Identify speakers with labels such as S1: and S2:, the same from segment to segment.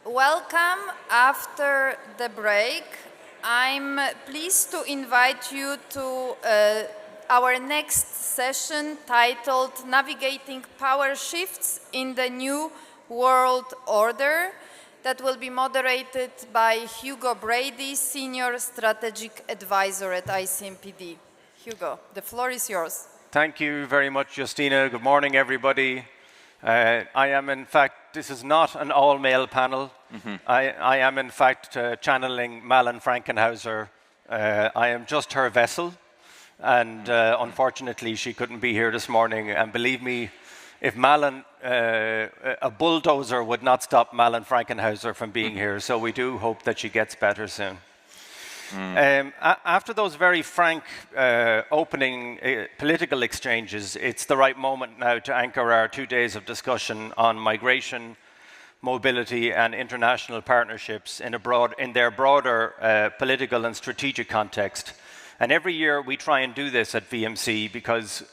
S1: welcome after the break. I'm pleased to invite you to our next session titled Navigating Power Shifts in the New World Order, that will be moderated by Hugo Brady, Senior Strategic Advisor at ICMPD. Hugo, the floor is yours.
S2: Thank you very much, Justina. Good morning, everybody. I am, in fact, this is not an all-male panel. I am, in fact, channeling Malin Frankenhauser. I am just her vessel, and unfortunately, she couldn't be here this morning. And believe me, if Malin, a bulldozer would not stop Malin Frankenhauser from being here, so we do hope that she gets better soon. After those very frank opening political exchanges, it's the right moment now to anchor our 2 days of discussion on migration, mobility and international partnerships in their broader political and strategic context. And every year we try and do this at VMC because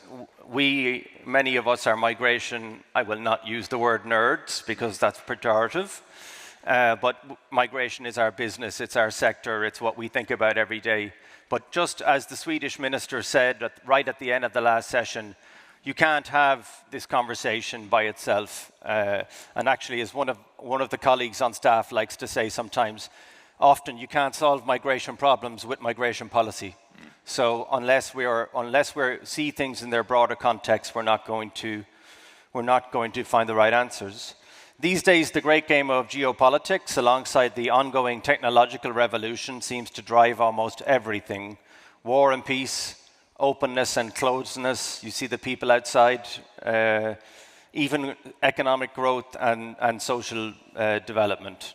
S2: many of us are migration, I will not use the word nerds because that's pejorative. But migration is our business, it's our sector, it's what we think about every day. But just as the Swedish minister said right at the end of the last session, you can't have this conversation by itself. And actually, as one of the colleagues on staff likes to say sometimes, often you can't solve migration problems with migration policy. So unless we see things in their broader context, we're not going to find the right answers. These days, the great game of geopolitics, alongside the ongoing technological revolution, seems to drive almost everything. War and peace, openness and closeness. You see the people outside, even economic growth and social development.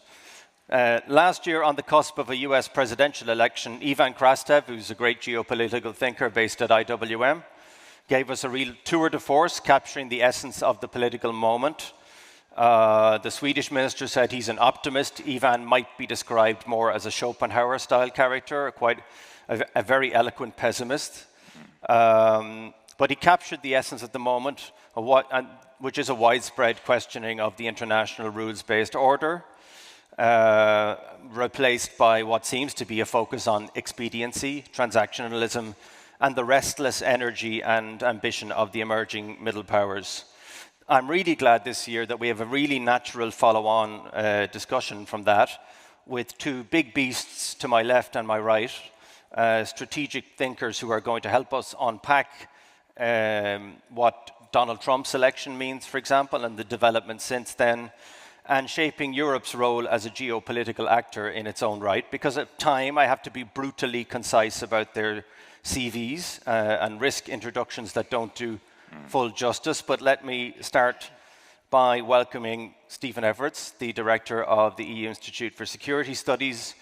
S2: Last year, on the cusp of a US presidential election, Ivan Krastev, who's a great geopolitical thinker based at IWM, gave us a real tour de force, capturing the essence of the political moment. The Swedish minister said he's an optimist. Ivan might be described more as a Schopenhauer-style character, quite a very eloquent pessimist. But he captured the essence of the moment, which is a widespread questioning of the international rules-based order, replaced by what seems to be a focus on expediency, transactionalism, and the restless energy and ambition of the emerging middle powers. I'm really glad this year that we have a really natural follow-on discussion from that, with two big beasts to my left and my right, strategic thinkers who are going to help us unpack what Donald Trump's election means, for example, and the developments since then, and shaping Europe's role as a geopolitical actor in its own right, because at time I have to be brutally concise about their CVs and risk introductions that don't do full justice. But let me start by welcoming Stephen Everts, the director of the EU Institute for Security Studies.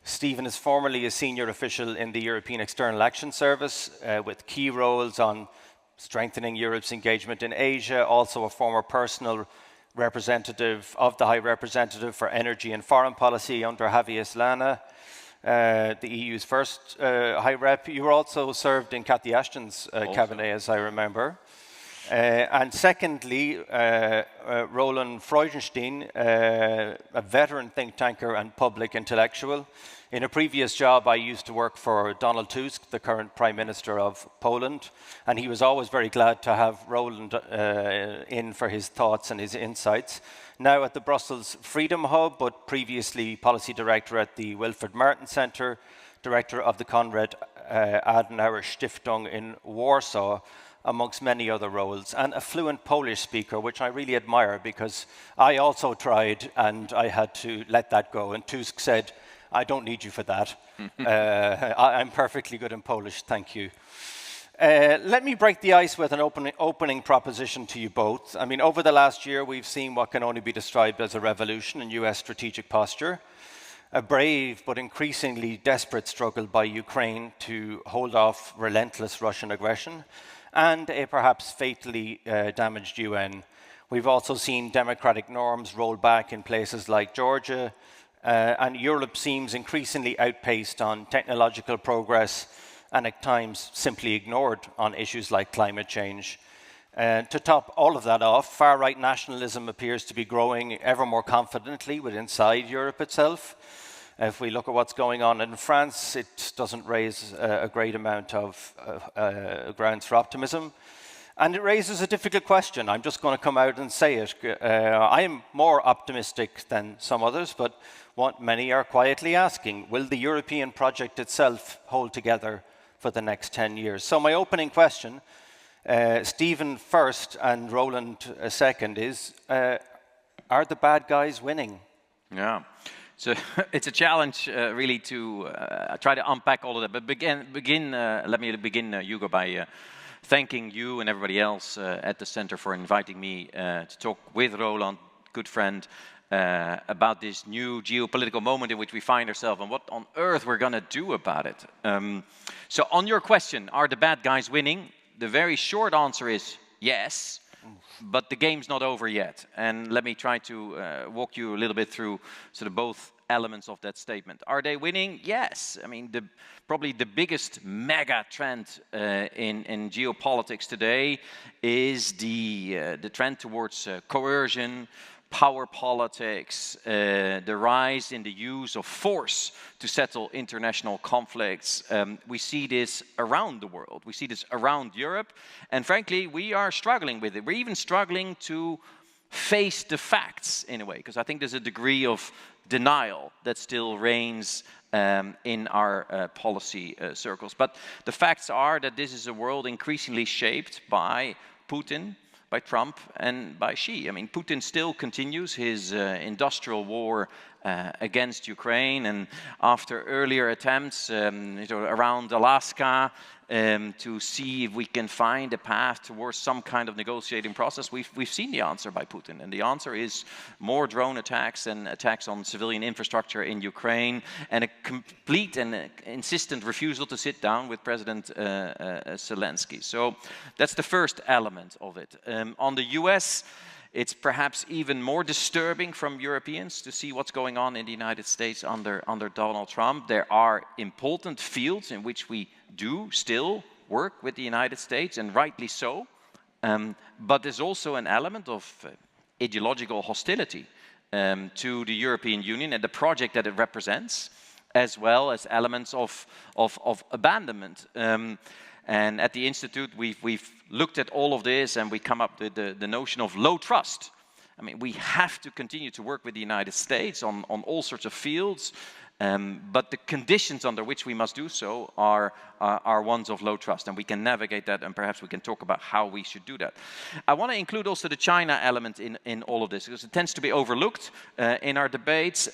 S2: Stephen is formerly a senior official in the European External Action Service with key roles on strengthening Europe's engagement in Asia, also a former personal representative of the High Representative for Energy and Foreign Policy under Javier Solana, the EU's first High Rep. You were also served in Cathy Ashton's cabinet, as I remember. And secondly, Roland Freudenstein, a veteran think tanker and public intellectual. In a previous job, I used to work for Donald Tusk, the current Prime Minister of Poland, and he was always very glad to have Roland in for his thoughts and his insights. Now at the Brussels Freedom Hub, but previously Policy Director at the Wilfried Martin Centre, Director of the Konrad Adenauer Stiftung in Warsaw, amongst many other roles, and a fluent Polish speaker, which I really admire because I also tried and I had to let that go. And Tusk said, I don't need you for that. I'm perfectly good in Polish, thank you. Let me break the ice with an opening proposition to you both. I mean, over the last year, we've seen what can only be described as a revolution in US strategic posture, a brave but increasingly desperate struggle by Ukraine to hold off relentless Russian aggression, and a perhaps fatally damaged UN. We've also seen democratic norms roll back in places like Georgia, and Europe seems increasingly outpaced on technological progress and at times simply ignored on issues like climate change. And to top all of that off, far-right nationalism appears to be growing ever more confidently within inside Europe itself. If we look at what's going on in France, it doesn't raise a great amount of grounds for optimism. And it raises a difficult question. I'm just going to come out and say it. I am more optimistic than some others, but what many are quietly asking, will the European project itself hold together for the next 10 years? So my opening question, Stephen first and Roland second, is are the bad guys winning?
S3: Yeah, so it's a challenge really to try to unpack all of that. But let me begin, Hugo, by thanking you and everybody else at the center for inviting me to talk with Roland, good friend, about this new geopolitical moment in which we find ourselves and what on earth we're going to do about it. So on your question, are the bad guys winning? The very short answer is yes, but the game's not over yet. And let me try to walk you a little bit through sort of both elements of that statement. Are they winning? Yes. I mean, probably the biggest mega trend in geopolitics today is the trend towards coercion, power politics, the rise in the use of force to settle international conflicts. We see this around the world. We see this around Europe. And frankly, we are struggling with it. We're even struggling to face the facts in a way, because I think there's a degree of denial that still reigns in our policy circles. But the facts are that this is a world increasingly shaped by Putin, by Trump and by Xi. I mean, Putin still continues his industrial war against Ukraine, and after earlier attempts around Alaska to see if we can find a path towards some kind of negotiating process, we've seen the answer by Putin, and the answer is more drone attacks and attacks on civilian infrastructure in Ukraine, and a complete and insistent refusal to sit down with President Zelensky. So that's the first element of it. On the US, it's perhaps even more disturbing from Europeans to see what's going on in the United States under Donald Trump. There are important fields in which we do still work with the United States, and rightly so. But there's also an element of ideological hostility to the European Union and the project that it represents, as well as elements of abandonment. And at the Institute, we've looked at all of this, and we come up with the notion of low trust. I mean, we have to continue to work with the United States on all sorts of fields, but the conditions under which we must do so are ones of low trust, and we can navigate that, and perhaps we can talk about how we should do that. I want to include also the China element in all of this, because it tends to be overlooked in our debates.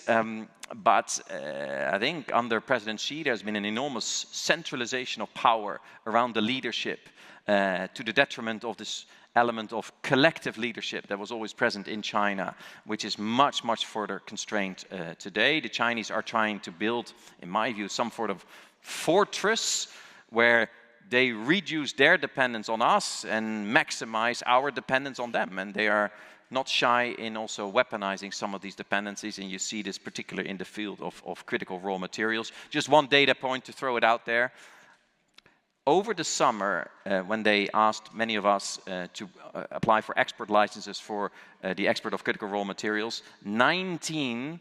S3: But I think under President Xi, there's been an enormous centralization of power around the leadership to the detriment of this element of collective leadership that was always present in China, which is much, much further constrained today. The Chinese are trying to build, in my view, some sort of fortress where they reduce their dependence on us and maximize our dependence on them. And they are not shy in also weaponizing some of these dependencies, and you see this particularly in the field of critical raw materials. Just one data point to throw it out there. Over the summer, when they asked many of us to apply for export licenses for the export of critical raw materials, 19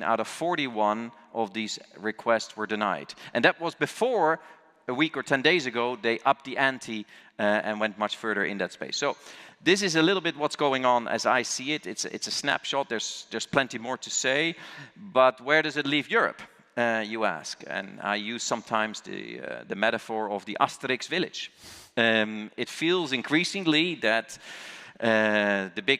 S3: out of 41 of these requests were denied. And that was before, a week or 10 days ago, they upped the ante and went much further in that space. So this is a little bit what's going on as I see it. It's a snapshot. There's plenty more to say. But where does it leave Europe, you ask? And I use sometimes the metaphor of the Asterix village. It feels increasingly that the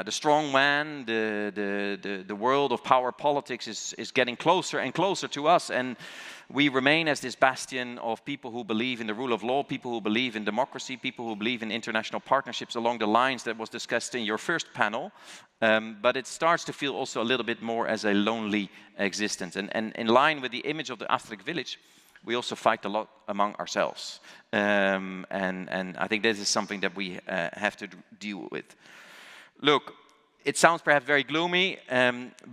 S3: strong man, the world of power politics is getting closer and closer to us, and we remain as this bastion of people who believe in the rule of law, people who believe in democracy, people who believe in international partnerships along the lines that was discussed in your first panel. But it starts to feel also a little bit more as a lonely existence. And in line with the image of the Asterix village, we also fight a lot among ourselves. And I think this is something that we have to deal with. Look, it sounds perhaps very gloomy,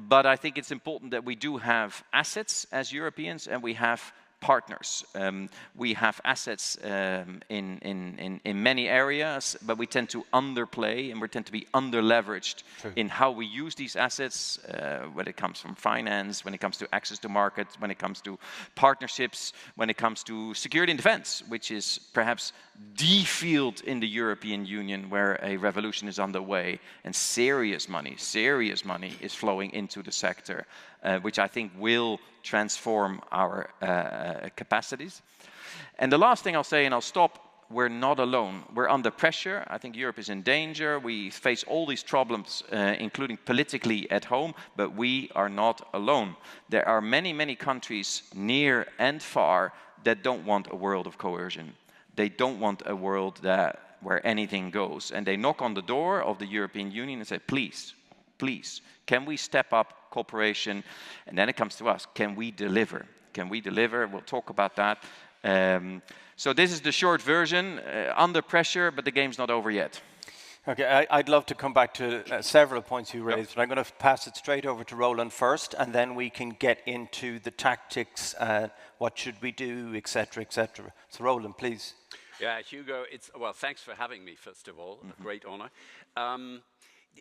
S3: but I think it's important that we do have assets as Europeans, and we have partners. We have assets in many areas, but we tend to underplay and we tend to be under-leveraged in how we use these assets, when it comes from finance, when it comes to access to markets, when it comes to partnerships, when it comes to security and defense, which is perhaps the field in the European Union where a revolution is underway and serious money is flowing into the sector, which I think will transform our capacities. And the last thing I'll say, and I'll stop, we're not alone. We're under pressure. I think Europe is in danger. We face all these problems, including politically at home, but we are not alone. There are many, many countries near and far that don't want a world of coercion. They don't want a world where anything goes. And they knock on the door of the European Union and say, please, please, can we step up cooperation? And then it comes to us, can we deliver? Can we deliver? We'll talk about that. So this is the short version, under pressure, but the game's not over yet.
S2: Okay, I'd love to come back to several points you raised, but I'm going to pass it straight over to Roland first, and then we can get into the tactics, what should we do, etc., etc. So Roland, please.
S4: Yeah, Hugo, well, thanks for having me, first of all, a great honor.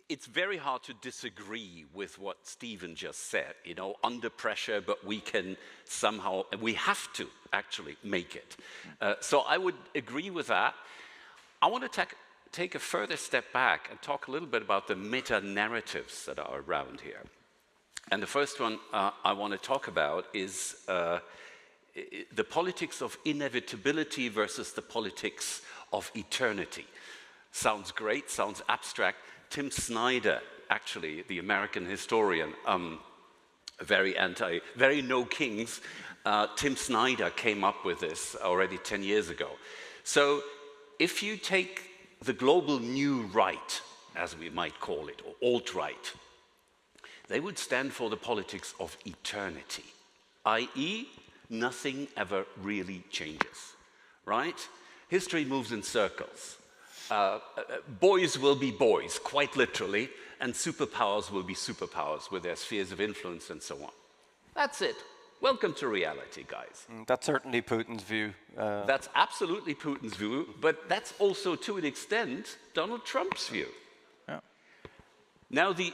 S4: It's very hard to disagree with what Stephen just said, you know, under pressure, but we can somehow, we have to actually make it. So I would agree with that. I want to take a further step back and talk a little bit about the meta-narratives that are around here. And the first one I want to talk about is the politics of inevitability versus the politics of eternity. Sounds great, sounds abstract. Tim Snyder, actually, the American historian, very no kings, Tim Snyder came up with this already 10 years ago. So if you take the global new right, as we might call it, or alt-right, they would stand for the politics of eternity, i.e., nothing ever really changes, right? History moves in circles. Boys will be boys, quite literally, and superpowers will be superpowers with their spheres of influence and so on. That's it. Welcome to reality, guys.
S2: That's certainly Putin's view.
S4: That's absolutely Putin's view, but that's also, to an extent, Donald Trump's view.
S3: Yeah.
S4: Now, the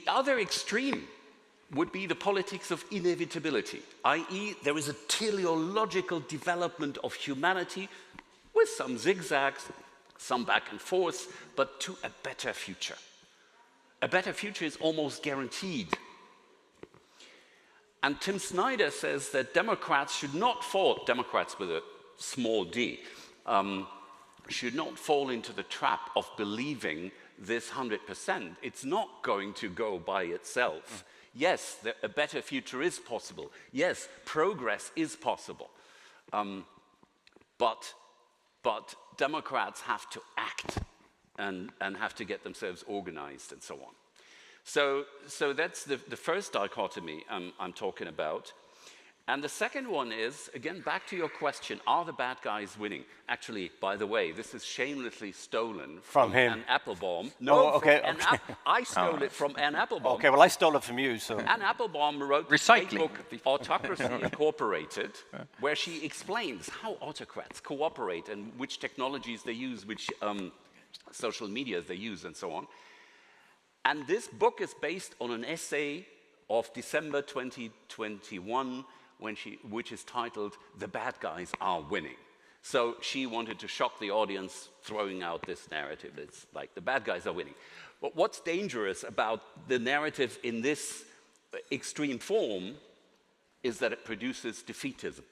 S4: other extreme would be the politics of inevitability, i.e., there is a teleological development of humanity with some zigzags, some back and forth, but to a better future. A better future is almost guaranteed. And Tim Snyder says that Democrats should not fall, Democrats with a small d, should not fall into the trap of believing this 100%. It's not going to go by itself. Yes, a better future is possible. Yes, progress is possible. But Democrats have to act and have to get themselves organized and so on. So that's the first dichotomy I'm talking about. And the second one is, again, back to your question, are the bad guys winning? Actually, by the way, this is shamelessly stolen from Anne Applebaum.
S2: No, okay.
S4: I stole it from Anne Applebaum.
S2: Okay, well, I stole it from you, so.
S4: Anne Applebaum wrote the book, Autocracy Incorporated, where she explains how autocrats cooperate and which technologies they use, which social medias they use, and so on. And this book is based on an essay of December 2021, which is titled, "The Bad Guys Are Winning." So she wanted to shock the audience, throwing out this narrative. It's like, the bad guys are winning. But what's dangerous about the narrative in this extreme form is that it produces defeatism,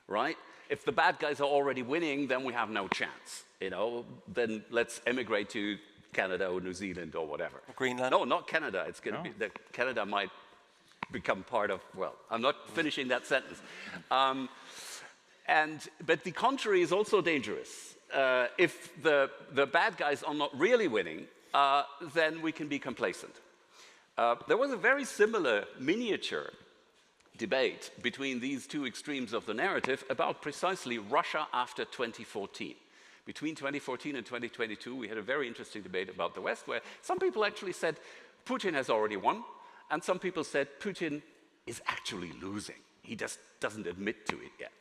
S4: right? If the bad guys are already winning, then we have no chance, you know? Then let's emigrate to Canada or New Zealand or whatever.
S2: Greenland?
S4: No, not Canada. It's going to be, Canada might become part of, well, I'm not finishing that sentence. But the contrary is also dangerous. If the bad guys are not really winning, then we can be complacent. There was a very similar miniature debate between these two extremes of the narrative about precisely Russia after 2014. Between 2014 and 2022, we had a very interesting debate about the West, where some people actually said Putin has already won, and some people said Putin is actually losing. He just doesn't admit to it yet.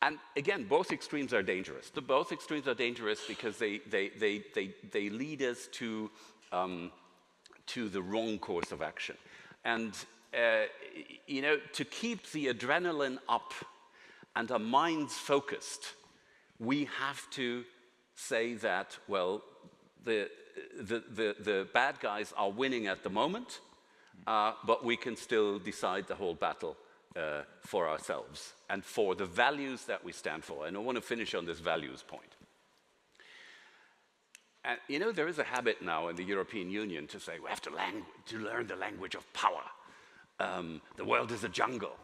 S4: And again, both extremes are dangerous. Both extremes are dangerous because they lead us to the wrong course of action. And you know, to keep the adrenaline up and our minds focused, we have to say that, well, the bad guys are winning at the moment, but we can still decide the whole battle for ourselves and for the values that we stand for. And I want to finish on this values point. And you know, there is a habit now in the European Union to say we have to learn the language of power. The world is a jungle.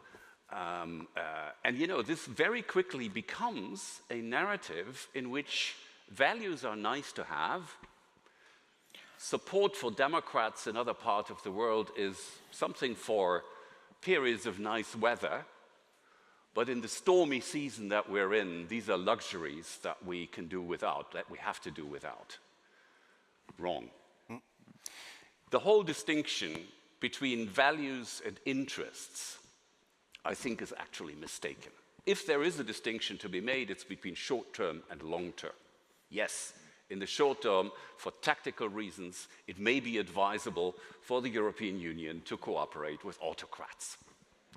S4: And you know, this very quickly becomes a narrative in which values are nice to have. Support for democrats in other parts of the world is something for periods of nice weather. But in the stormy season that we're in, these are luxuries that we can do without, that we have to do without. Wrong. The whole distinction between values and interests, I think, is actually mistaken. If there is a distinction to be made, it's between short-term and long-term. Yes, in the short term, for tactical reasons, it may be advisable for the European Union to cooperate with autocrats,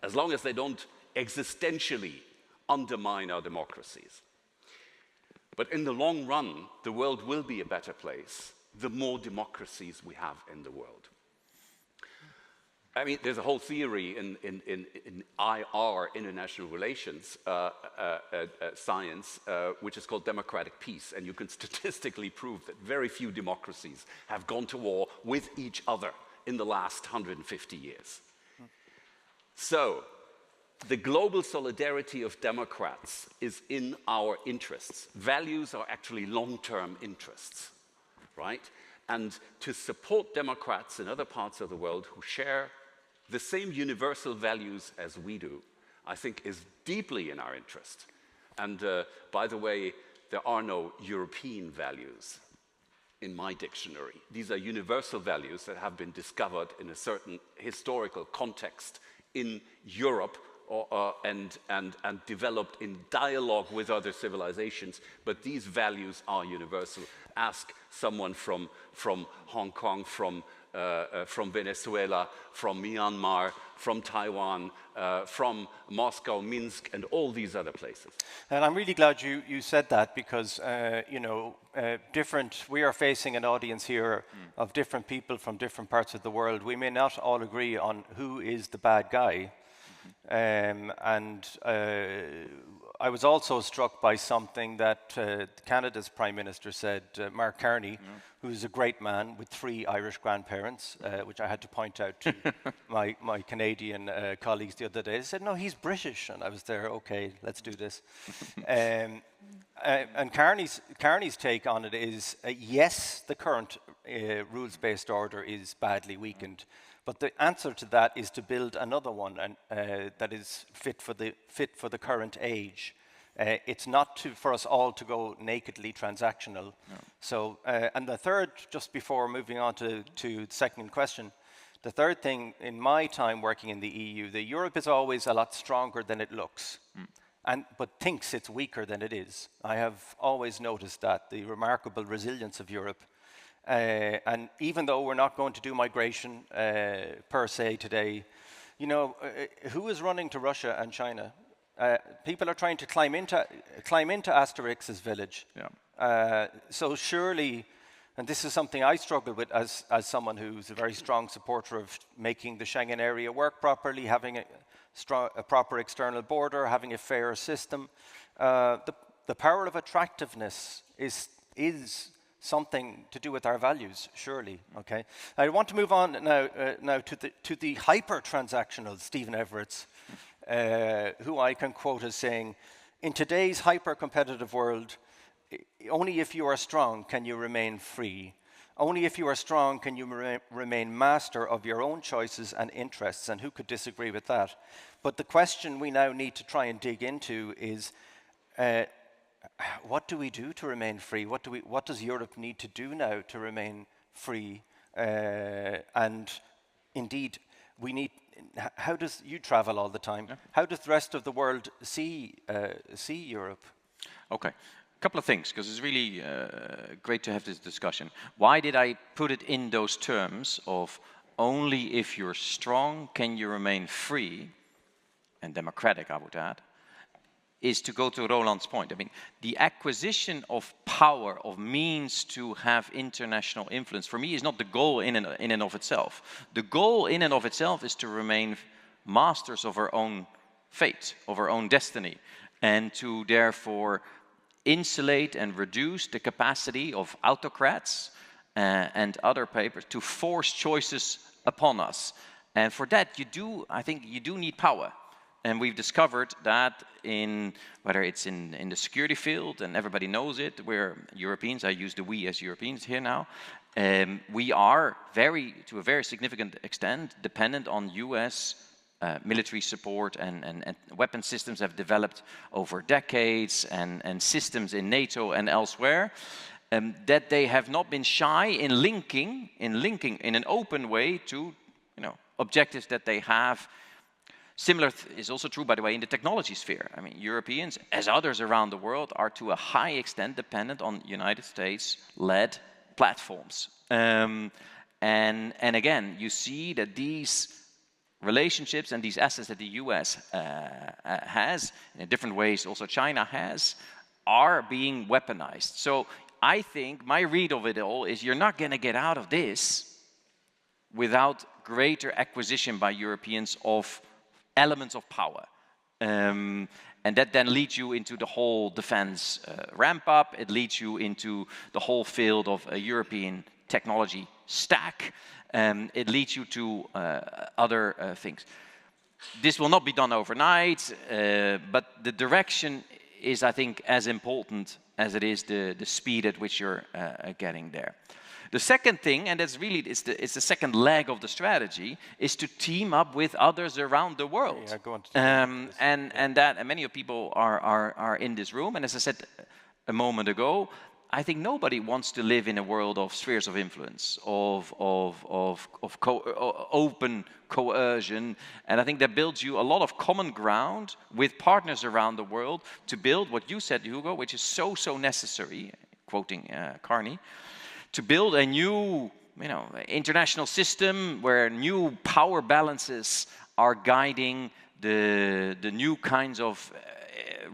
S4: as long as they don't existentially undermine our democracies. But in the long run, the world will be a better place the more democracies we have in the world. I mean, there's a whole theory in IR, international relations science, which is called democratic peace. And you can statistically prove that very few democracies have gone to war with each other in the last 150 years. So, the global solidarity of democrats is in our interests. Values are actually long-term interests, right? And to support democrats in other parts of the world who share the same universal values as we do, I think is deeply in our interest. And by the way, there are no European values in my dictionary. These are universal values that have been discovered in a certain historical context in Europe and developed in dialogue with other civilizations, but these values are universal. Ask someone from Hong Kong, from Venezuela, from Myanmar, from Taiwan, from Moscow, Minsk, and all these other places.
S2: And I'm really glad you said that because, you know, we are facing an audience here of different people from different parts of the world. We may not all agree on who is the bad guy. I was also struck by something that Canada's Prime Minister said, Mark Carney, who's a great man with 3 Irish grandparents, which I had to point out to my Canadian colleagues the other day. They said, no, he's British. And I was there, okay, let's do this. And Carney's take on it is, yes, the current rules-based order is badly weakened, but the answer to that is to build another one that is fit for the current age. It's not for us all to go nakedly transactional. No. So, and the third, just before moving on to the second question, the third thing in my time working in the EU, Europe is always a lot stronger than it looks, but thinks it's weaker than it is. I have always noticed that, the remarkable resilience of Europe. And even though we're not going to do migration per se today, you know, who is running to Russia and China? People are trying to climb into Asterix's village. Yeah. So surely, and this is something I struggle with as someone who's a very strong supporter of making the Schengen area work properly, having a proper external border, having a fair system. The power of attractiveness is something to do with our values, surely. Okay, I want to move on now to the hyper-transactional Stephen Everts, who I can quote as saying, "In today's hyper-competitive world, only if you are strong can you remain free. Only if you are strong can you remain master of your own choices and interests." And who could disagree with that? But the question we now need to try and dig into is, what do we do to remain free? What does Europe need to do now to remain free? And indeed, we need. How does you travel all the time? Yeah. How does the rest of the world see Europe?
S3: Okay, a couple of things, because it's really great to have this discussion. Why did I put it in those terms of only if you're strong can you remain free and democratic, I would add, is to go to Roland's point. I mean, the acquisition of power, of means to have international influence, for me is not the goal in and of itself. The goal in and of itself is to remain masters of our own fate, of our own destiny, and to therefore insulate and reduce the capacity of autocrats and other papers to force choices upon us. And for that, I think you do need power. And we've discovered that whether it's in the security field, and everybody knows it, we're Europeans, I use the we as Europeans here now, we are to a very significant extent dependent on US military support, and weapon systems have developed over decades, and systems in NATO and elsewhere, that they have not been shy in linking in an open way to objectives that they have. Similar is also true, by the way, in the technology sphere. I mean, Europeans, as others around the world, are to a high extent dependent on United States-led platforms. And again, you see that these relationships and these assets that the US has, in different ways also China has, are being weaponized. So I think my read of it all is you're not going to get out of this without greater acquisition by Europeans of elements of power. And that then leads you into the whole defense ramp up. It leads you into the whole field of a European technology stack. It leads you to other things. This will not be done overnight, but the direction is, I think, as important as it is the speed at which you're getting there. The second thing, and that's really it's the second leg of the strategy, is to team up with others around the world.
S2: Yeah, go on.
S3: And many of people are in this room. And as I said a moment ago, I think nobody wants to live in a world of spheres of influence, of open coercion. And I think that builds you a lot of common ground with partners around the world to build what you said, Hugo, which is so necessary, quoting Carney, to build a new international system where new power balances are guiding the new kinds of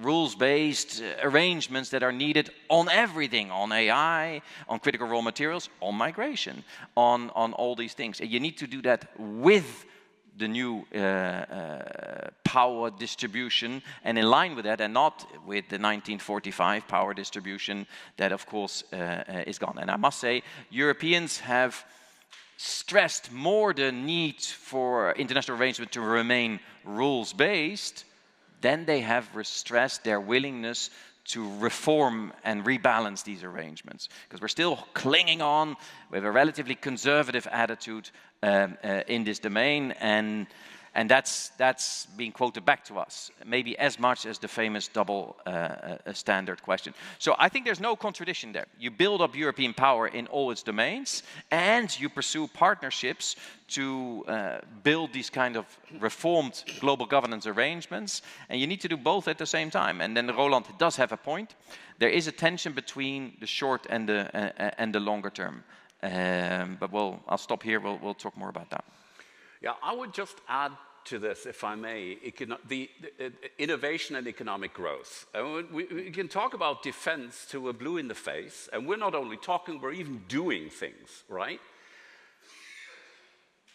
S3: rules-based arrangements that are needed on everything, on AI, on critical raw materials, on migration, on all these things. And you need to do that with the new power distribution, and in line with that, and not with the 1945 power distribution that, of course, is gone. And I must say, Europeans have stressed more the need for international arrangement to remain rules-based than they have stressed their willingness to reform and rebalance these arrangements. Because we're still clinging on with a relatively conservative attitude in this domain, and that's being quoted back to us, maybe as much as the famous double standard question. So I think there's no contradiction there. You build up European power in all its domains, and you pursue partnerships to build these kind of reformed global governance arrangements, and you need to do both at the same time. And then Roland does have a point. There is a tension between the short and the longer term. But I'll stop here. We'll talk more about that.
S4: Yeah, I would just add to this, if I may, the innovation and economic growth. We can talk about defense till we're blue in the face, and we're not only talking, we're even doing things, right?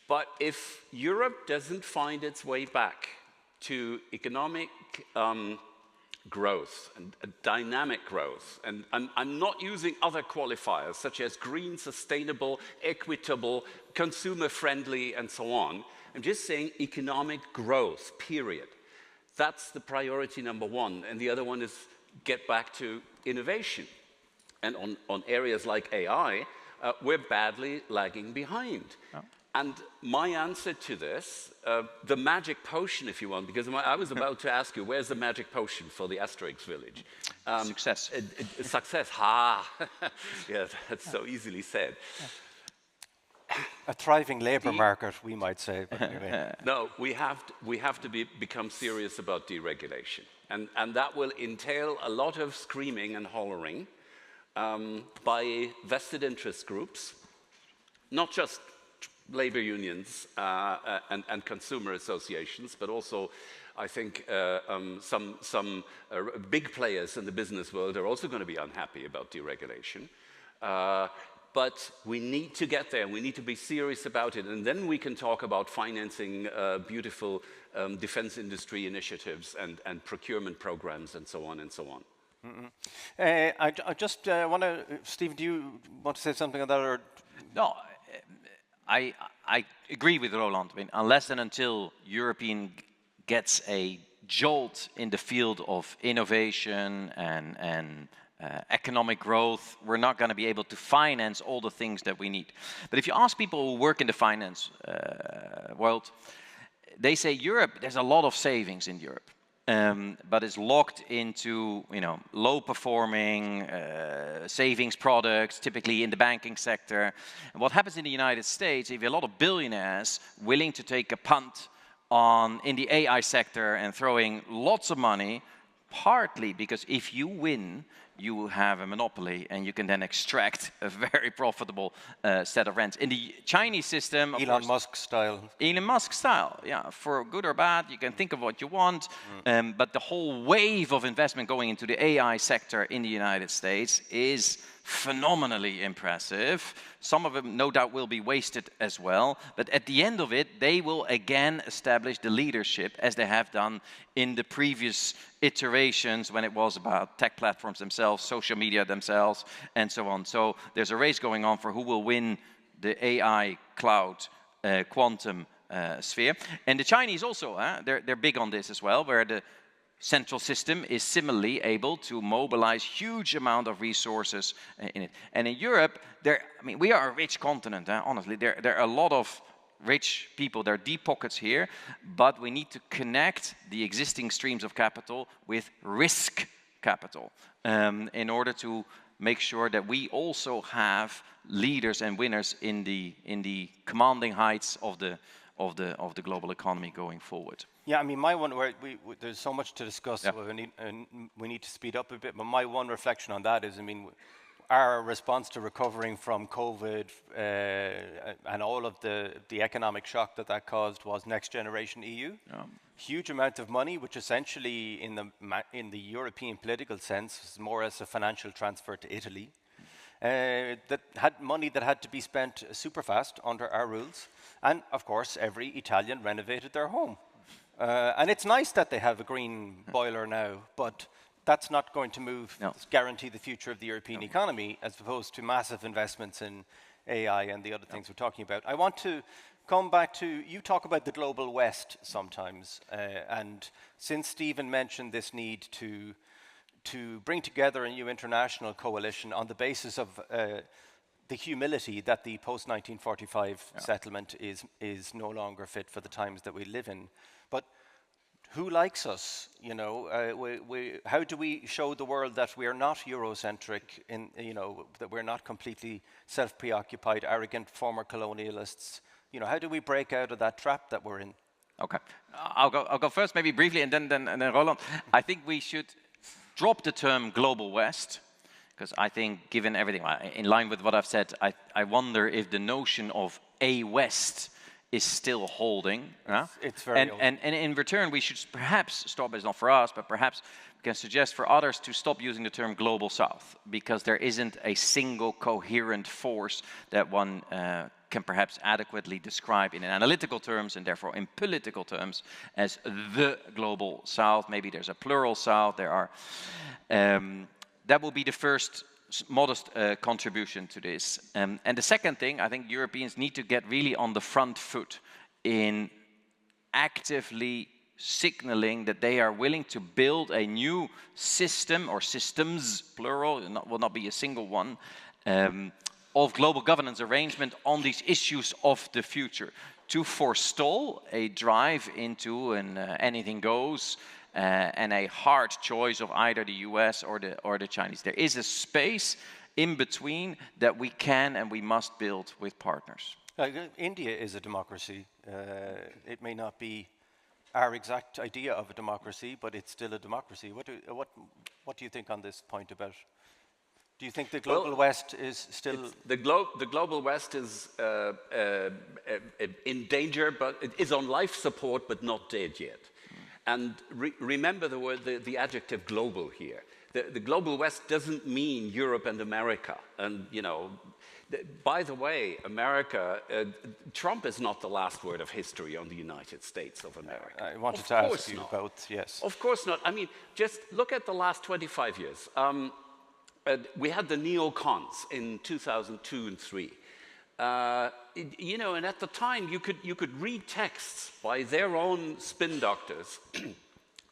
S4: But if Europe doesn't find its way back to economic growth and dynamic growth, and I'm not using other qualifiers such as green, sustainable, equitable, consumer-friendly, and so on. I'm just saying economic growth, period. That's the priority number one. And the other one is get back to innovation. And on areas like AI, we're badly lagging behind. Oh. And my answer to this, the magic potion, if you want, because I was about to ask you, where's the magic potion for the Asterix village?
S3: Success.
S4: Success, ha! Yeah, that's so easily said.
S2: A thriving labour market, we might say. But anyway.
S4: No, we have to become serious about deregulation. And that will entail a lot of screaming and hollering by vested interest groups, not just labor unions and consumer associations, but also, I think, some big players in the business world are also going to be unhappy about deregulation. But we need to get there, we need to be serious about it, and then we can talk about financing beautiful defense industry initiatives and procurement programs and so on and so on.
S2: I just want to, Stephen, do you want to say something on that? Or?
S3: No, I agree with Roland. I mean, unless and until European gets a jolt in the field of innovation and economic growth, we're not going to be able to finance all the things that we need. But if you ask people who work in the finance world, they say Europe, there's a lot of savings in Europe. But it's locked into, low-performing savings products, typically in the banking sector. And what happens in the United States, if you have a lot of billionaires willing to take a punt in the AI sector and throwing lots of money, partly because if you win, you have a monopoly and you can then extract a very profitable set of rents. In the Chinese system...
S2: Elon Musk style.
S3: Elon Musk style, yeah. For good or bad, you can think of what you want, but the whole wave of investment going into the AI sector in the United States is phenomenally impressive. Some of them, no doubt, will be wasted as well, but at the end of it, they will again establish the leadership as they have done in the previous iterations when it was about tech platforms themselves, social media themselves, and so on. So there's a race going on for who will win the AI, cloud, quantum sphere. And the Chinese also, they're big on this as well, where the central system is similarly able to mobilize huge amount of resources in it. And in Europe, we are a rich continent, honestly. There are a lot of rich people, there are deep pockets here, but we need to connect the existing streams of capital with risk capital in order to make sure that we also have leaders and winners in the commanding heights of the global economy going forward.
S2: Yeah, I mean, my one, there's so much to discuss, yeah. We need to speed up a bit, but my one reflection on that is, I mean, our response to recovering from COVID and all of the economic shock that caused was Next Generation EU. Yeah. Huge amount of money, which essentially in the European political sense was more as a financial transfer to Italy. That had money that had to be spent super fast under our rules. And of course, every Italian renovated their home. And it's nice that they have a green boiler now, but that's not going to guarantee the future of the European economy, as opposed to massive investments in AI and the other things we're talking about. I want to come back to, you talk about the global West sometimes, and since Stephen mentioned this need to bring together a new international coalition on the basis of the humility that the post-1945 settlement is no longer fit for the times that we live in. But who likes us? How do we show the world that we are not Eurocentric, that we're not completely self-preoccupied, arrogant former colonialists? How do we break out of that trap that we're in?
S3: Okay, I'll go first, maybe briefly, and then Roland. I think we should drop the term global West, because I think, given everything, in line with what I've said, I wonder if the notion of a West is still holding.
S2: It's very old.
S3: And in return, we should perhaps stop, it's not for us, but perhaps we can suggest for others to stop using the term global South, because there isn't a single coherent force that one can perhaps adequately describe in analytical terms and therefore in political terms as the global South. Maybe there's a plural South. There are. That will be the first modest contribution to this. And the second thing, I think Europeans need to get really on the front foot in actively signaling that they are willing to build a new system, or systems, plural, will not be a single one, of global governance arrangement on these issues of the future, to forestall a drive into an anything goes and a hard choice of either the US or the Chinese. There is a space in between that we can and we must build with partners.
S2: India is a democracy. It may not be our exact idea of a democracy, but it's still a democracy. What do you think on this point about? Do you think the global West is still...
S4: The global West is in danger, but it is on life support, but not dead yet. And remember the word, the adjective global here. The global West doesn't mean Europe and America. And, you know, by the way, America, Trump is not the last word of history on the United States of America.
S2: I wanted to ask you about, yes.
S4: Of course not. I mean, just look at the last 25 years. We had the neocons in 2002 and 3. You know, and at the time you could read texts by their own spin doctors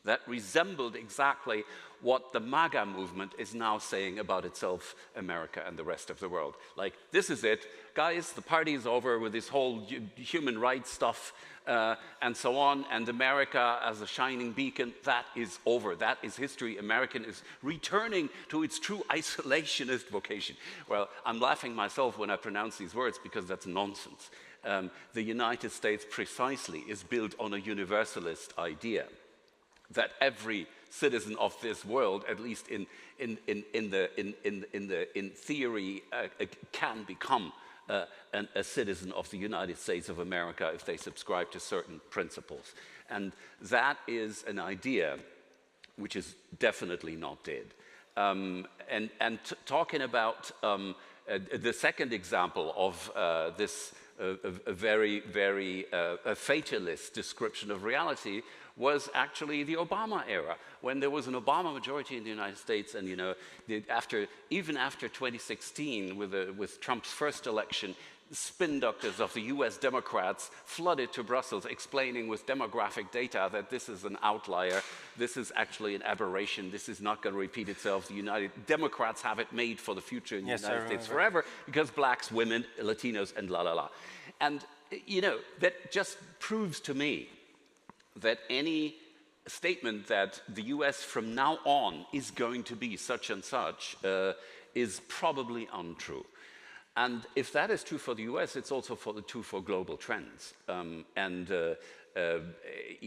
S4: that resembled exactly what the MAGA movement is now saying about itself, America and the rest of the world. Like, this is it, guys, the party is over with this whole human rights stuff and so on, and America as a shining beacon, that is over, that is history. American is returning to its true isolationist vocation. Well, I'm laughing myself when I pronounce these words because that's nonsense. The United States precisely is built on a universalist idea that every citizen of this world, at least in theory, can become a citizen of the United States of America if they subscribe to certain principles. And that is an idea which is definitely not dead. Talking about the second example of this a very fatalist description of reality was actually the Obama era, when there was an Obama majority in the United States, and you know, even after 2016, with Trump's first election, spin doctors of the US Democrats flooded to Brussels explaining with demographic data that this is an outlier, this is actually an aberration, this is not going to repeat itself. The Democrats have it made for the future in the United States forever, because blacks, women, Latinos, and la la la. And you know, that just proves to me that any statement that the US from now on is going to be such and such is probably untrue. And if that is true for the US, it's also true for global trends. You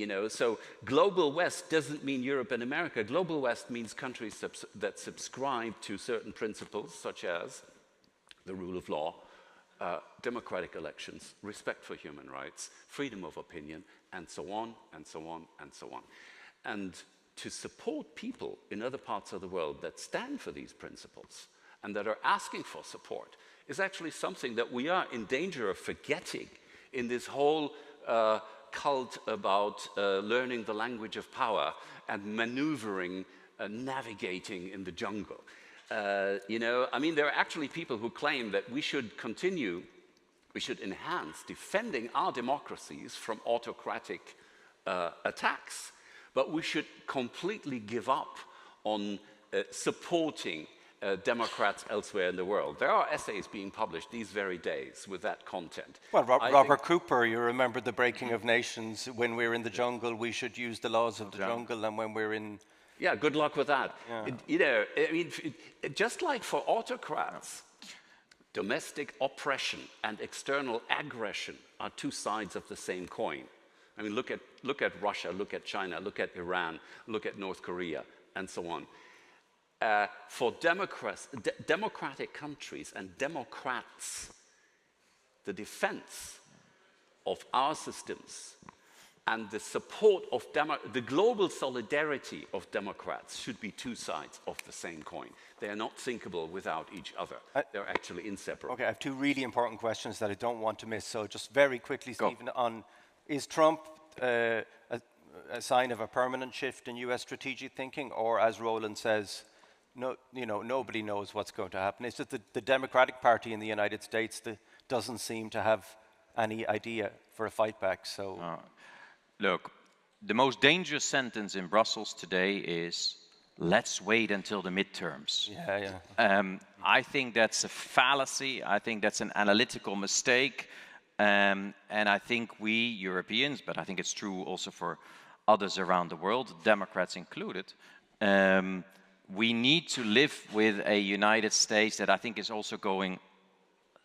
S4: know, so global West doesn't mean Europe and America. Global West means countries that subscribe to certain principles, such as the rule of law, democratic elections, respect for human rights, freedom of opinion, and so on, and so on, and so on. And to support people in other parts of the world that stand for these principles and that are asking for support is actually something that we are in danger of forgetting in this whole cult about learning the language of power and maneuvering, navigating in the jungle. You know, I mean, there are actually people who claim that we should enhance defending our democracies from autocratic attacks, but we should completely give up on supporting Democrats elsewhere in the world. There are essays being published these very days with that content.
S2: Well, Robert Cooper, you remember the breaking of nations. When we're in the jungle, we should use the laws of the jungle, and when we're in...
S4: Yeah, good luck with that. Yeah. You know, I mean, just like for autocrats, domestic oppression and external aggression are two sides of the same coin. I mean, look at Russia, look at China, look at Iran, look at North Korea, and so on. For democratic countries and democrats, the defense of our systems and the support of the global solidarity of democrats should be two sides of the same coin. They are not thinkable without each other. They're actually inseparable.
S2: Okay, I have two really important questions that I don't want to miss. So just very quickly, Stephen, is Trump a sign of a permanent shift in US strategic thinking, or, as Roland says, no, you know, nobody knows what's going to happen? It's just the Democratic Party in the United States that doesn't seem to have any idea for a fight back. So,
S3: look, the most dangerous sentence in Brussels today is, let's wait until the midterms. I think that's a fallacy. I think that's an analytical mistake. And I think we Europeans, but I think it's true also for others around the world, Democrats included, we need to live with a United States that I think is also going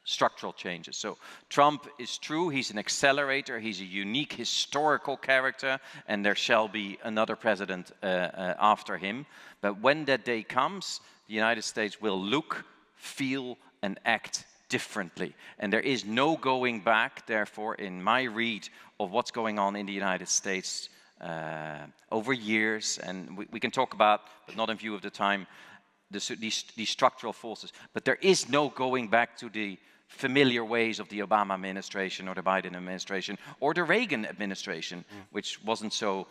S3: structural changes. So Trump is true, he's an accelerator, he's a unique historical character, and there shall be another president after him. But when that day comes, the United States will look, feel, and act differently. And there is no going back, therefore, in my read of what's going on in the United States over years, and we can talk about, but not in view of the time, these structural forces. But there is no going back to the familiar ways of the Obama administration or the Biden administration or the Reagan administration, which wasn't so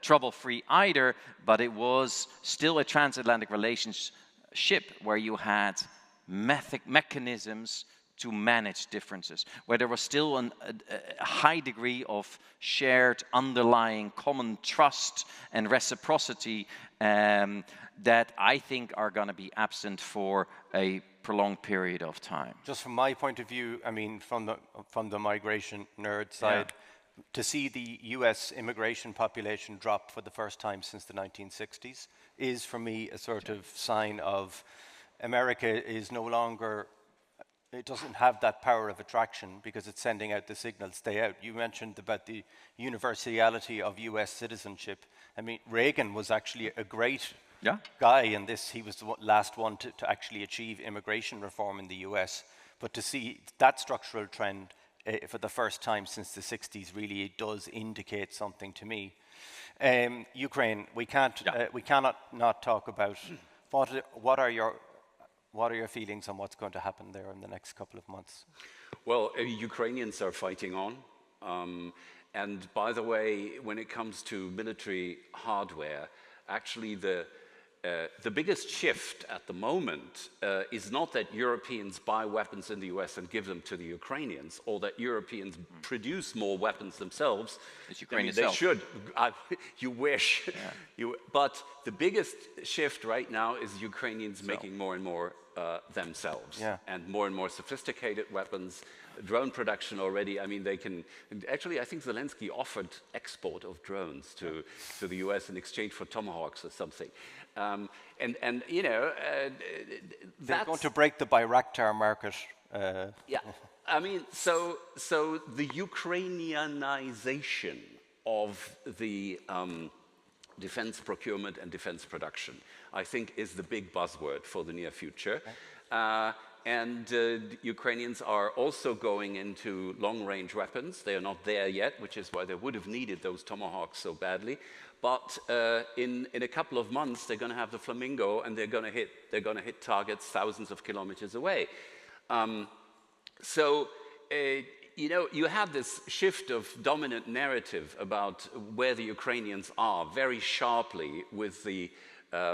S3: trouble-free either, but it was still a transatlantic relationship where you had mechanisms to manage differences, where there was still a high degree of shared underlying common trust and reciprocity that I think are going to be absent for a prolonged period of time.
S2: Just from my point of view, I mean, from the migration nerd side, to see the US immigration population drop for the first time since the 1960s is, for me, a sort of sign of America is no longer, it doesn't have that power of attraction because it's sending out the signal, stay out. You mentioned about the universality of US citizenship. I mean, Reagan was actually a great guy in this. He was the last one to actually achieve immigration reform in the US. But to see that structural trend for the first time since the 60s really does indicate something to me. Ukraine, we cannot not talk about what are your feelings on what's going to happen there in the next couple of months?
S4: Well, Ukrainians are fighting on. And by the way, when it comes to military hardware, actually the biggest shift at the moment is not that Europeans buy weapons in the US and give them to the Ukrainians, or that Europeans produce more weapons themselves. They should. You wish. But the biggest shift right now is Ukrainians making more and more themselves, and more sophisticated weapons. Drone production already, I mean, they can, actually I think Zelensky offered export of drones to the US in exchange for Tomahawks or something. And you know,
S2: they're going to break the Bayraktar market.
S4: I mean, so the Ukrainianization of the defense procurement and defense production, I think, is the big buzzword for the near future. And Ukrainians are also going into long-range weapons. They are not there yet, which is why they would have needed those Tomahawks so badly. But in a couple of months, they're going to have the Flamingo, and they're going to hit targets thousands of kilometers away. You know, you have this shift of dominant narrative about where the Ukrainians are very sharply with the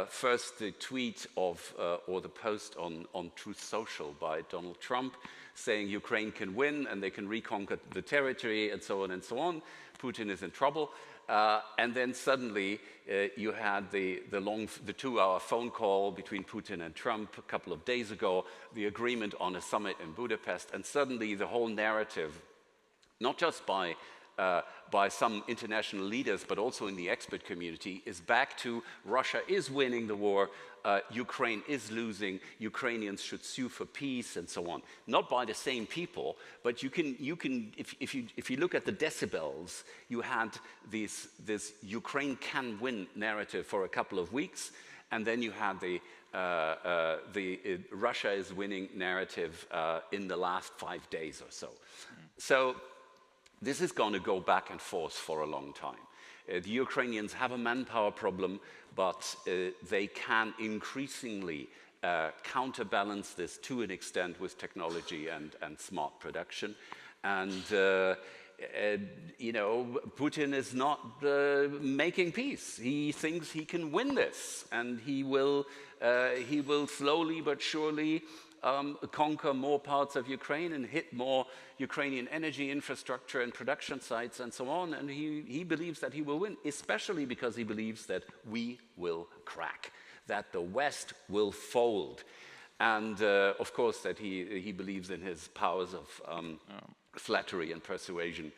S4: first the tweet of or the post on Truth Social by Donald Trump saying Ukraine can win and they can reconquer the territory and so on and so on. Putin is in trouble. And then suddenly you had the 2-hour phone call between Putin and Trump a couple of days ago, the agreement on a summit in Budapest, and suddenly the whole narrative, not just by some international leaders, but also in the expert community, is back to Russia is winning the war, Ukraine is losing, Ukrainians should sue for peace, and so on. Not by the same people, but you can if you look at the decibels, you had this Ukraine can win narrative for a couple of weeks, and then you had the Russia is winning narrative in the last 5 days or so. So this is going to go back and forth for a long time. The Ukrainians have a manpower problem, but they can increasingly counterbalance this to an extent with technology and smart production. And you know, Putin is not making peace. He thinks he can win this, and he will slowly but surely conquer more parts of Ukraine and hit more Ukrainian energy infrastructure and production sites and so on. And he believes that he will win, especially because he believes that we will crack, that the West will fold. And of course that he believes in his powers of flattery and persuasion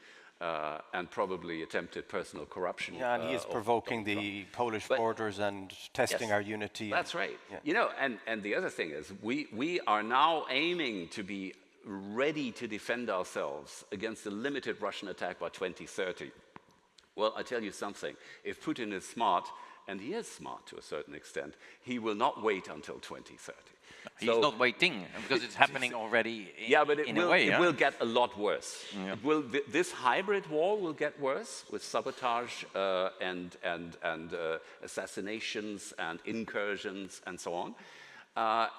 S4: and probably attempted personal corruption.
S2: Yeah, and he is provoking the Polish borders and testing our unity.
S4: That's right. Yeah. You know, and the other thing is we are now aiming to be ready to defend ourselves against a limited Russian attack by 2030. Well, I tell you something, if Putin is smart, and he is smart to a certain extent, he will not wait until 2030.
S3: He's not waiting, because it's happening already in a way.
S4: It will get a lot worse.
S3: Yeah.
S4: This hybrid war will get worse with sabotage and assassinations and incursions and so on.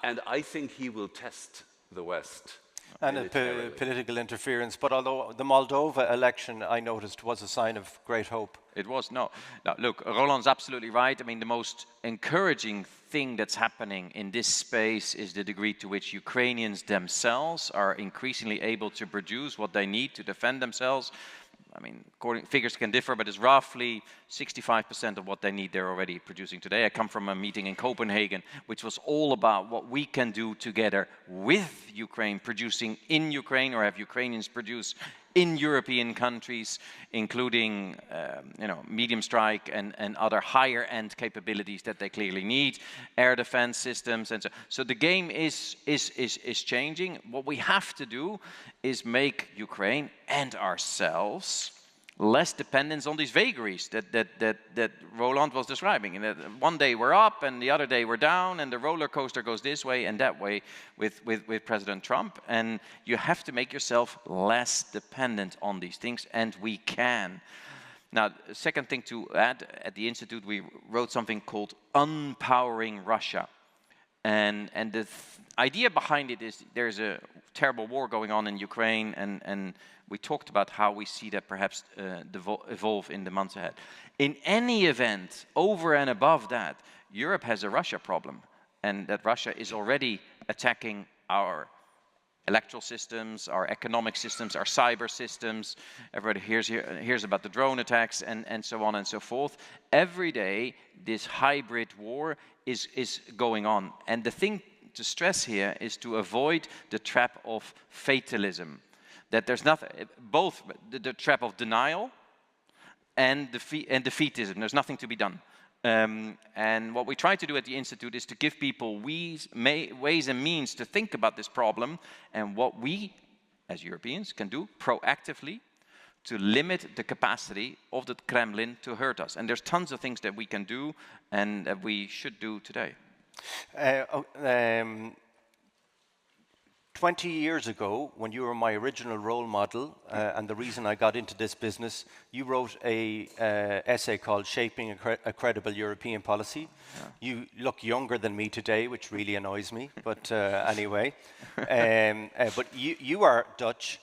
S4: And I think he will test the West.
S2: And political interference. But although the Moldova election, I noticed, was a sign of great hope.
S3: It was, no. Now, look, Roland's absolutely right. I mean, the most encouraging thing that's happening in this space is the degree to which Ukrainians themselves are increasingly able to produce what they need to defend themselves. I mean, figures can differ, but it's roughly 65% of what they need they're already producing today. I come from a meeting in Copenhagen, which was all about what we can do together with Ukraine, producing in Ukraine, or have Ukrainians produce in European countries, including medium strike and other higher end capabilities that they clearly need, air defense systems, and so the game is changing. What we have to do is make Ukraine and ourselves less dependent on these vagaries that Roland was describing. And that one day we're up and the other day we're down, and the roller coaster goes this way and that way with President Trump. And you have to make yourself less dependent on these things, and we can. Now, the second thing to add, at the Institute we wrote something called Unpowering Russia. And the idea behind it is there's a terrible war going on in Ukraine, and we talked about how we see that perhaps evolve in the months ahead. In any event, over and above that, Europe has a Russia problem, and that Russia is already attacking our electoral systems, our economic systems, our cyber systems. Everybody hears about the drone attacks and so on and so forth. Every day, this hybrid war is going on. And the thing to stress here is to avoid the trap of fatalism. That there's nothing, both the trap of denial and defeatism. There's nothing to be done. And what we try to do at the Institute is to give people ways and means to think about this problem, and what we, as Europeans, can do proactively to limit the capacity of the Kremlin to hurt us. And there's tons of things that we can do and that we should do today.
S2: 20 years ago, when you were my original role model, and the reason I got into this business, you wrote a essay called Shaping a Credible European Policy. Yeah. You look younger than me today, which really annoys me, but anyway. But you are Dutch.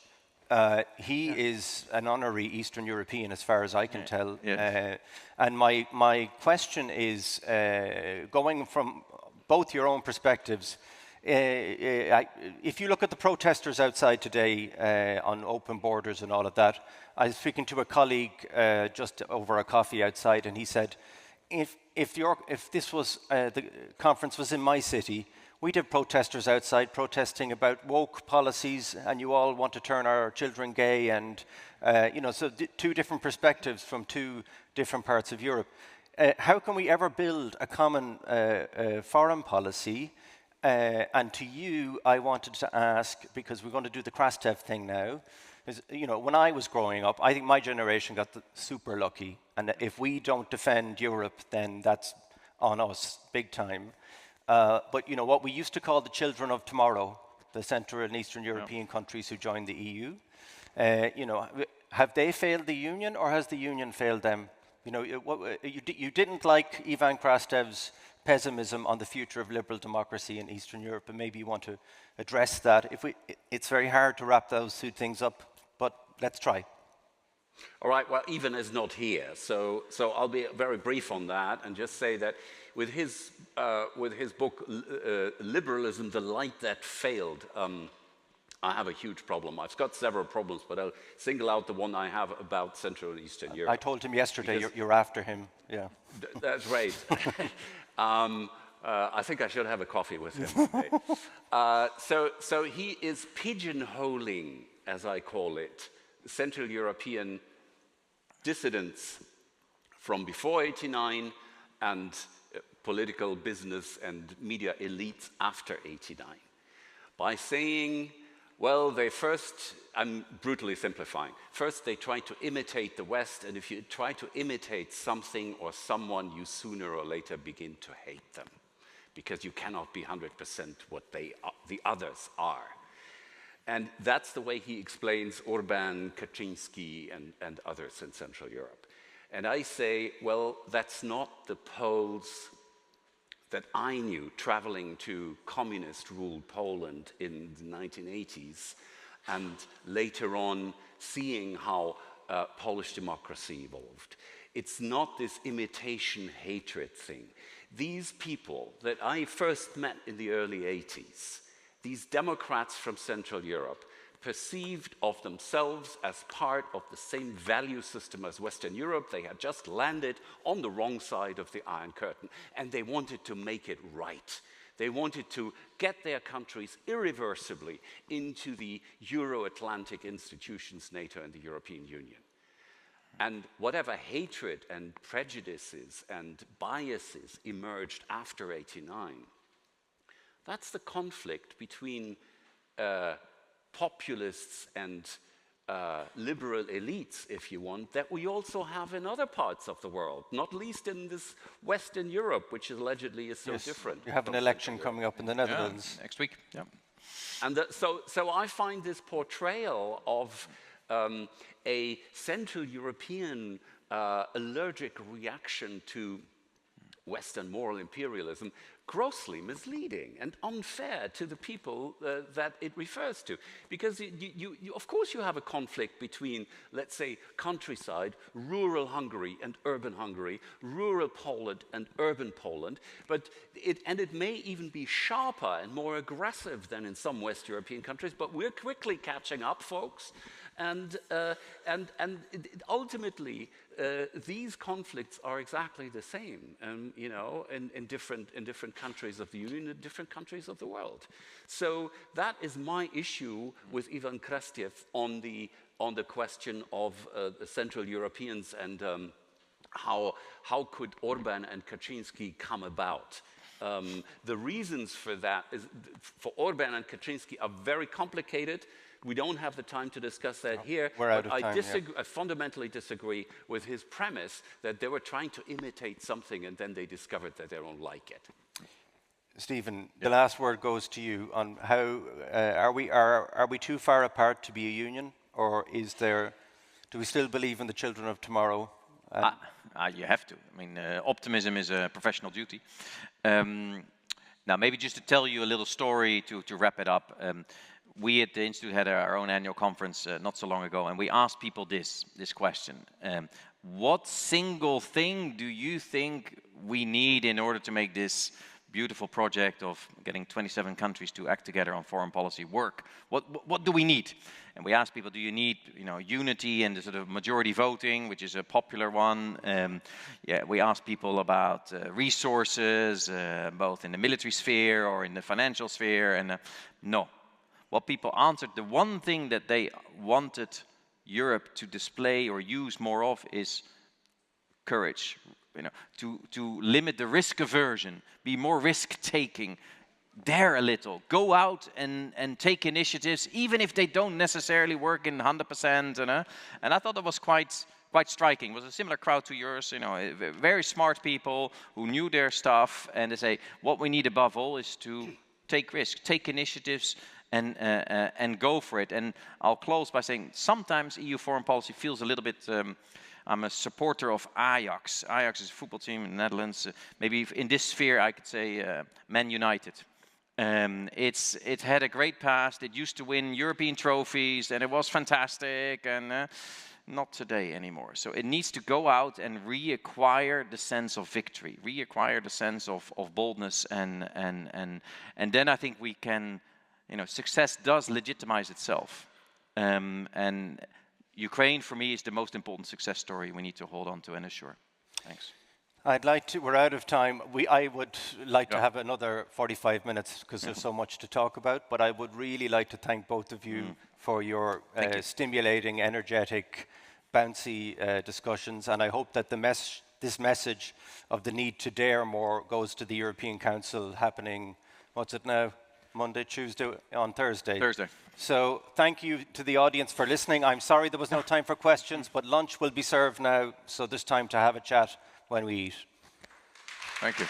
S2: He is an honorary Eastern European, as far as I can tell. Yes. And my question is, going from both your own perspectives, if you look at the protesters outside today on open borders and all of that, I was speaking to a colleague just over a coffee outside, and he said, if this was the conference was in my city, we'd have protesters outside protesting about woke policies, and you all want to turn our children gay, and so two different perspectives from two different parts of Europe. How can we ever build a common foreign policy? And to you, I wanted to ask, because we're going to do the Krastev thing now, is, when I was growing up, I think my generation got super lucky, and if we don't defend Europe, then that's on us, big time. But what we used to call the children of tomorrow, the Central and Eastern European countries who joined the EU, have they failed the Union, or has the Union failed them? You didn't like Ivan Krastev's pessimism on the future of liberal democracy in Eastern Europe, and maybe you want to address that. It's very hard to wrap those two things up, but let's try.
S4: All right, well, Ivan is not here, so I'll be very brief on that and just say that with his book, Liberalism, the Light That Failed, I have a huge problem. I've got several problems, but I'll single out the one I have about Central and Eastern Europe.
S2: I told him yesterday you're after him, yeah.
S4: That's right. I think I should have a coffee with him today. So he is pigeonholing, as I call it, Central European dissidents from before '89 and political business and media elites after '89 by saying, Well, I'm brutally simplifying. First, they try to imitate the West, and if you try to imitate something or someone, you sooner or later begin to hate them, because you cannot be 100% what the others are. And that's the way he explains Orban, Kaczynski, and others in Central Europe. And I say, well, that's not the Poles that I knew traveling to communist-ruled Poland in the 1980s, and later on seeing how Polish democracy evolved. It's not this imitation hatred thing. These people that I first met in the early 80s, these Democrats from Central Europe, perceived of themselves as part of the same value system as Western Europe. They had just landed on the wrong side of the Iron Curtain, and they wanted to make it right. They wanted to get their countries irreversibly into the Euro-Atlantic institutions, NATO and the European Union. And whatever hatred and prejudices and biases emerged after '89, that's the conflict between populists and liberal elites, if you want, that we also have in other parts of the world, not least in this Western Europe, which allegedly is so different.
S2: You have an election coming up in the Netherlands.
S3: Next week. Yeah.
S4: And so I find this portrayal of a Central European allergic reaction to Western moral imperialism grossly misleading and unfair to the people that it refers to. Because of course you have a conflict between, let's say, countryside, rural Hungary and urban Hungary, rural Poland and urban Poland, but it may even be sharper and more aggressive than in some West European countries, but we're quickly catching up, folks. And ultimately, these conflicts are exactly the same, you know, in different countries of the Union, in different countries of the world. So that is my issue with Ivan Krastiev on the question of Central Europeans and how could Orban and Kaczynski come about. The reasons for that for Orban and Kaczynski are very complicated. We don't have the time to discuss that here,
S2: but
S4: I fundamentally disagree with his premise that they were trying to imitate something and then they discovered that they don't like it.
S2: Stephen, the last word goes to you on how are we too far apart to be a union, or do we still believe in the children of tomorrow?
S3: You have to. I mean, optimism is a professional duty. Now, maybe just to tell you a little story to wrap it up. We at the Institute had our own annual conference not so long ago, and we asked people this question. What single thing do you think we need in order to make this beautiful project of getting 27 countries to act together on foreign policy work? What do we need? And we asked people, do you need unity and the sort of majority voting, which is a popular one? We asked people about resources, both in the military sphere or in the financial sphere, and no. What people answered, the one thing that they wanted Europe to display or use more of is courage. To limit the risk aversion, be more risk-taking, dare a little, go out and take initiatives, even if they don't necessarily work in 100%. And I thought that was quite striking. It was a similar crowd to yours, very smart people who knew their stuff, and they say, what we need above all is to take risks, take initiatives, and go for it. And I'll close by saying sometimes EU foreign policy feels a little bit. I'm a supporter of Ajax. Ajax is a football team in the Netherlands. Maybe in this sphere I could say Man United. It had a great past. It used to win European trophies, and it was fantastic. And not today anymore. So it needs to go out and reacquire the sense of victory, reacquire the sense of boldness, and then I think we can. Success does legitimize itself. And Ukraine, for me, is the most important success story we need to hold on to and assure. Thanks.
S2: We're out of time. I would like to have another 45 minutes because there's so much to talk about, but I would really like to thank both of you for your stimulating, energetic, bouncy discussions, and I hope that this message of the need to dare more goes to the European Council happening, what's it now? Monday, Tuesday, on Thursday.
S3: Thursday.
S2: So thank you to the audience for listening. I'm sorry there was no time for questions, but lunch will be served now, so there's time to have a chat when we eat.
S3: Thank you.